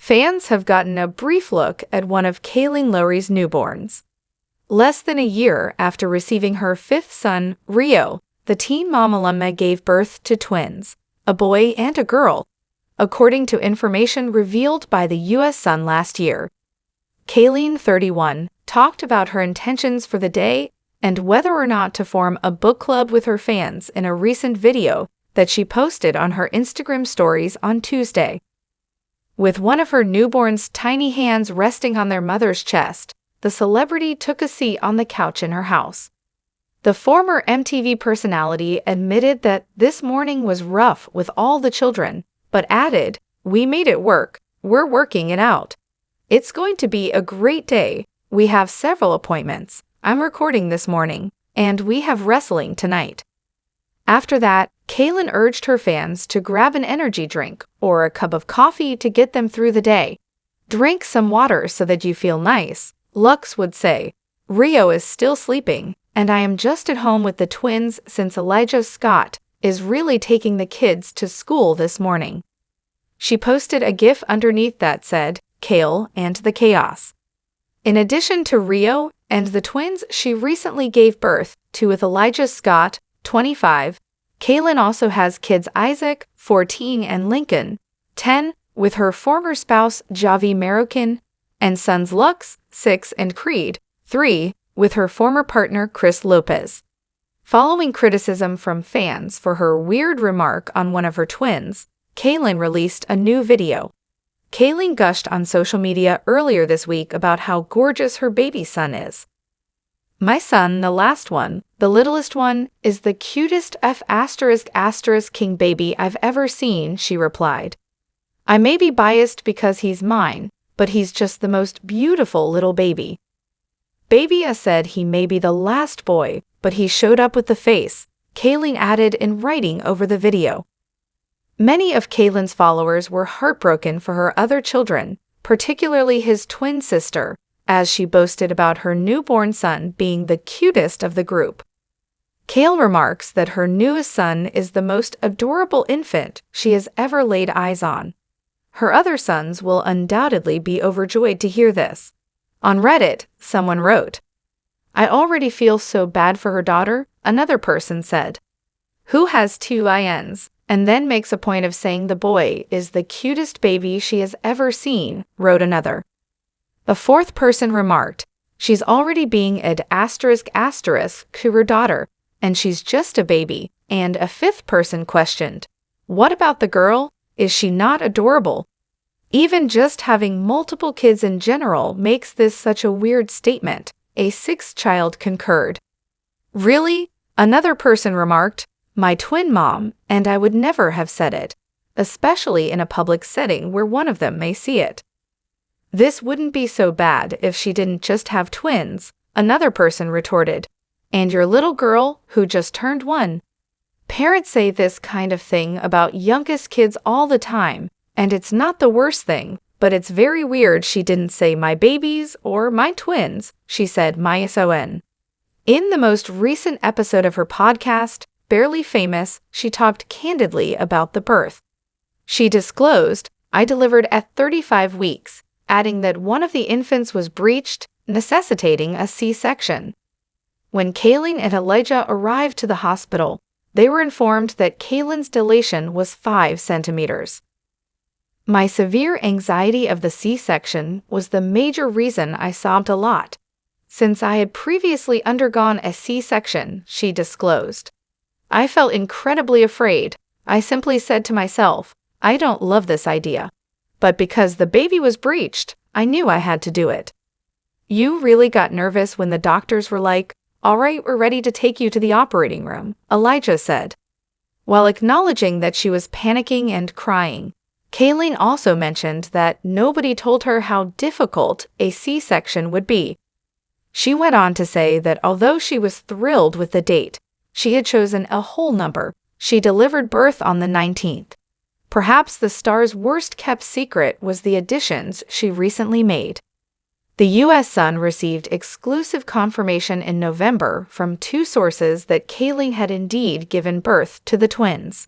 Fans have gotten a brief look at one of Kailyn Lowry's newborns. Less than a year after receiving her fifth son, Rio, the teen mom alumna gave birth to twins, a boy and a girl, according to information revealed by the U.S. Sun last year. Kailyn, 31, talked about her intentions for the day and whether or not to form a book club with her fans in a recent video that she posted on her Instagram stories on Tuesday. With one of her newborn's tiny hands resting on their mother's chest, the celebrity took a seat on the couch in her house. The former MTV personality admitted that this morning was rough with all the children, but added, "We made it work. We're working it out. It's going to be a great day. We have several appointments. I'm recording this morning, and we have wrestling tonight." After that, Kailyn urged her fans to grab an energy drink or a cup of coffee to get them through the day. "Drink some water so that you feel nice," Lux would say. "Rio is still sleeping, and I am just at home with the twins since Elijah Scott is really taking the kids to school this morning." She posted a GIF underneath that said, "Kale and the Chaos." In addition to Rio and the twins she recently gave birth to with Elijah Scott, 25, Kailyn also has kids Isaac, 14, and Lincoln, 10, with her former spouse Javi Marroquin, and sons Lux, 6, and Creed, 3, with her former partner Chris Lopez. Following criticism from fans for her weird remark on one of her twins, Kailyn released a new video. Kailyn gushed on social media earlier this week about how gorgeous her baby son is. "My son, the last one, the littlest one, is the cutest king baby I've ever seen," she replied. "I may be biased because he's mine, but he's just the most beautiful little baby." Baby said he may be the last boy, but he showed up with the face, Kailyn added in writing over the video. Many of Kailyn's followers were heartbroken for her other children, particularly his twin sister, as she boasted about her newborn son being the cutest of the group. Kailyn remarks that her newest son is the most adorable infant she has ever laid eyes on. Her other sons will undoubtedly be overjoyed to hear this. On Reddit, someone wrote, "I already feel so bad for her daughter," another person said. "Who has two INs, and then makes a point of saying the boy is the cutest baby she has ever seen," wrote another. A fourth person remarked, "She's already being to her daughter, and she's just a baby," and a fifth person questioned, "What about the girl? Is she not adorable?" "Even just having multiple kids in general makes this such a weird statement," a sixth child concurred. "Really?" Another person remarked, "My twin mom, and I would never have said it, especially in a public setting where one of them may see it." "This wouldn't be so bad if she didn't just have twins," another person retorted. "And your little girl, who just turned 1. Parents say this kind of thing about youngest kids all the time, and it's not the worst thing, but it's very weird she didn't say my babies or my twins," she said MySON. In the most recent episode of her podcast, Barely Famous, she talked candidly about the birth. She disclosed, "I delivered at 35 weeks, adding that one of the infants was breached, necessitating a C-section. When Kailyn and Elijah arrived to the hospital, they were informed that Kailyn's dilation was 5 centimeters. My severe anxiety of the C-section was the major reason I sobbed a lot, since I had previously undergone a C-section," she disclosed. "I felt incredibly afraid. I simply said to myself, I don't love this idea. But because the baby was breached, I knew I had to do it." "You really got nervous when the doctors were like, 'All right, we're ready to take you to the operating room,'" Elijah said. While acknowledging that she was panicking and crying, Kailyn also mentioned that nobody told her how difficult a C-section would be. She went on to say that although she was thrilled with the date, she had chosen a whole number. She delivered birth on the 19th. Perhaps the star's worst-kept secret was the additions she recently made. The U.S. Sun received exclusive confirmation in November from 2 sources that Kailyn had indeed given birth to the twins.